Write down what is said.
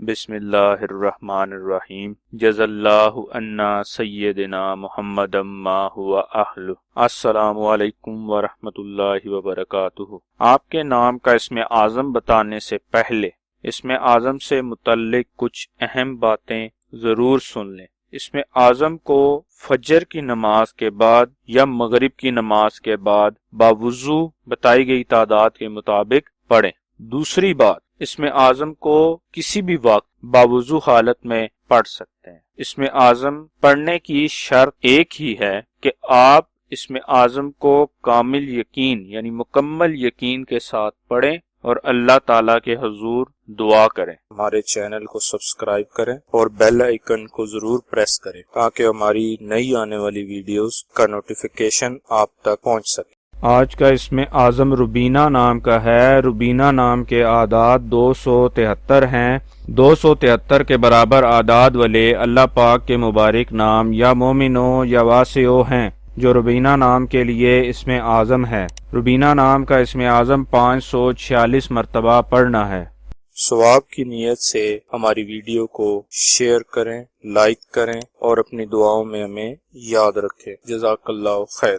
بسم اللہ الرحمن الرحیم جزا اللہ عنا سیدنا محمد ما ہوا اہل۔ السلام علیکم ورحمۃ اللہ وبرکاتہ۔ آپ کے نام کا اسم اعظم بتانے سے پہلے اسم اعظم سے متعلق کچھ اہم باتیں ضرور سن لیں۔ اسم اعظم کو فجر کی نماز کے بعد یا مغرب کی نماز کے بعد باوضو بتائی گئی تعداد کے مطابق پڑھیں۔ دوسری بات، اسم اعظم کو کسی بھی وقت باوضو حالت میں پڑھ سکتے ہیں۔ اسم اعظم پڑھنے کی شرط ایک ہی ہے کہ آپ اسم اعظم کو کامل یقین یعنی مکمل یقین کے ساتھ پڑھیں اور اللہ تعالیٰ کے حضور دعا کریں۔ ہمارے چینل کو سبسکرائب کریں اور بیل آئیکن کو ضرور پریس کریں تاکہ ہماری نئی آنے والی ویڈیوز کا نوٹیفیکیشن آپ تک پہنچ سکے۔ آج کا اسم اعظم ربینہ نام کا ہے۔ ربینہ نام کے اعداد 273 ہیں۔ 273 کے برابر اعداد والے اللہ پاک کے مبارک نام یا مومنو یا واسعو ہیں جو ربینہ نام کے لیے اسم اعظم ہے۔ ربینہ نام کا اسم اعظم 546 مرتبہ پڑھنا ہے۔ ثواب کی نیت سے ہماری ویڈیو کو شیئر کریں، لائک کریں اور اپنی دعاؤں میں ہمیں یاد رکھیں۔ جزاک اللہ خیر۔